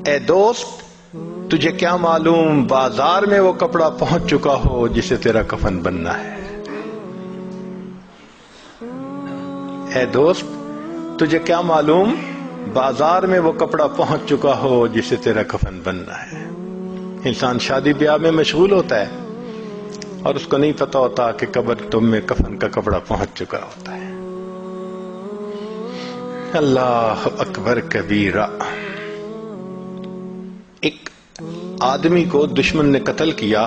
اے دوست تجھے کیا معلوم بازار میں وہ کپڑا پہنچ چکا ہو جسے تیرا کفن بننا ہے. اے دوست تجھے کیا معلوم بازار میں وہ کپڑا پہنچ چکا ہو جسے تیرا کفن بننا ہے. انسان شادی بیاہ میں مشغول ہوتا ہے اور اس کو نہیں پتا ہوتا کہ قبر تم میں کفن کا کپڑا پہنچ چکا ہوتا ہے. اللہ اکبر کبیرہ. ایک آدمی کو دشمن نے قتل کیا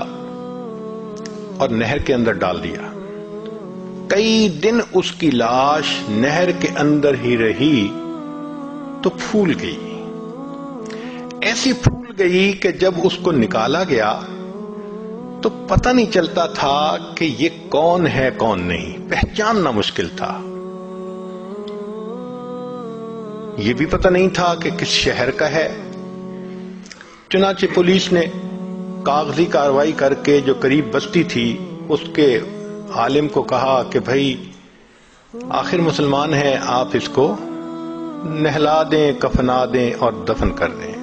اور نہر کے اندر ڈال دیا. کئی دن اس کی لاش نہر کے اندر ہی رہی تو پھول گئی. ایسی پھول گئی کہ جب اس کو نکالا گیا تو پتہ نہیں چلتا تھا کہ یہ کون ہے کون نہیں. پہچاننا مشکل تھا. یہ بھی پتہ نہیں تھا کہ کس شہر کا ہے. چنانچہ پولیس نے کاغذی کارروائی کر کے جو قریب بستی تھی اس کے عالم کو کہا کہ بھائی آخر مسلمان ہے، آپ اس کو نہلا دیں، کفنا دیں اور دفن کر دیں،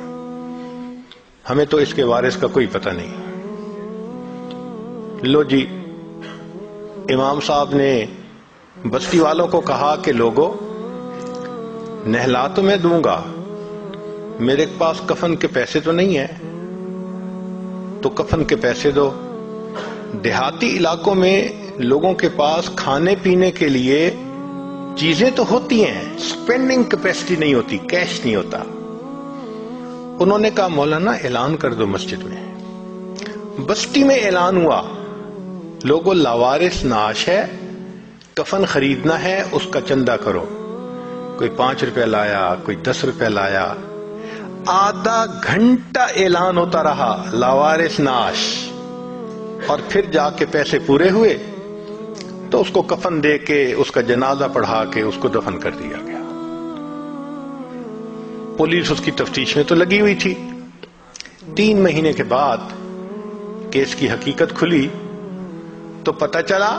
ہمیں تو اس کے وارث کا کوئی پتہ نہیں. لو جی، امام صاحب نے بستی والوں کو کہا کہ لوگوں نہلا تو میں دوں گا، میرے پاس کفن کے پیسے تو نہیں ہیں، تو کفن کے پیسے دو. دیہاتی علاقوں میں لوگوں کے پاس کھانے پینے کے لیے چیزیں تو ہوتی ہیں، سپینڈنگ کیپیسٹی نہیں ہوتی، کیش نہیں ہوتا. انہوں نے کہا مولانا اعلان کر دو مسجد میں. بستی میں اعلان ہوا، لوگوں لاوارث نعش ہے، کفن خریدنا ہے، اس کا چندہ کرو. کوئی 5 روپے لایا، کوئی 10 روپے لایا. آدھا گھنٹہ اعلان ہوتا رہا لاوارث نعش، اور پھر جا کے پیسے پورے ہوئے تو اس کو کفن دے کے اس کا جنازہ پڑھا کے اس کو دفن کر دیا گیا. پولیس اس کی تفتیش میں تو لگی ہوئی تھی. 3 مہینے کے بعد کیس کی حقیقت کھلی تو پتہ چلا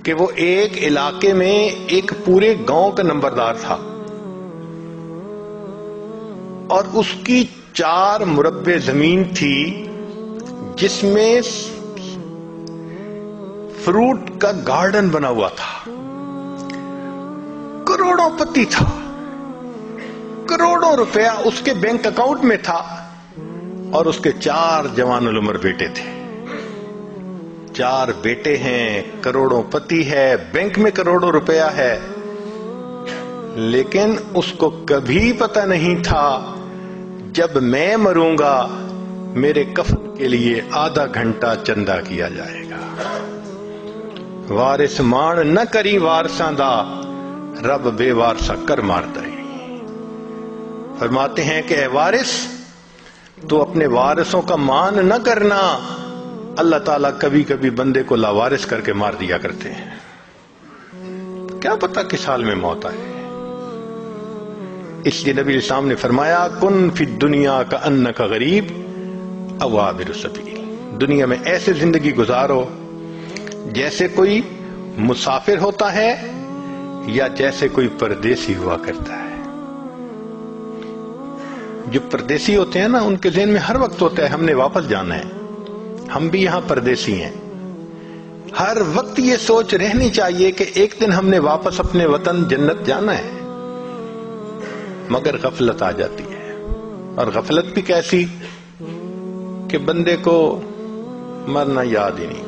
کہ وہ ایک علاقے میں ایک پورے گاؤں کا نمبردار تھا اور اس کی 4 مربع زمین تھی جس میں فروٹ کا گارڈن بنا ہوا تھا. کروڑوں پتی تھا، کروڑوں روپیہ اس کے بینک اکاؤنٹ میں تھا اور اس کے 4 جوان العمر بیٹے تھے. 4 بیٹے ہیں، کروڑوں پتی ہے، بینک میں کروڑوں روپیہ ہے، لیکن اس کو کبھی پتہ نہیں تھا جب میں مروں گا میرے کفن کے لیے آدھا گھنٹہ چندہ کیا جائے گا. وارث مان نہ کری وارثاں دا، رب بے وارثا کر مارتا ہے. فرماتے ہیں کہ اے وارث تو اپنے وارثوں کا مان نہ کرنا، اللہ تعالیٰ کبھی کبھی بندے کو لاوارث کر کے مار دیا کرتے ہیں. کیا پتہ کس حال میں موت آئے. اس لیے نبی اسلام نے فرمایا کن فی الدنیا کأنک غریب او عابر السبیل. دنیا میں ایسے زندگی گزارو جیسے کوئی مسافر ہوتا ہے یا جیسے کوئی پردیسی ہوا کرتا ہے. جو پردیسی ہوتے ہیں نا ان کے ذہن میں ہر وقت ہوتا ہے ہم نے واپس جانا ہے. ہم بھی یہاں پردیسی ہیں. ہر وقت یہ سوچ رہنی چاہیے کہ ایک دن ہم نے واپس اپنے وطن جنت جانا ہے، مگر غفلت آ جاتی ہے. اور غفلت بھی کیسی کہ بندے کو مرنا یاد ہی نہیں.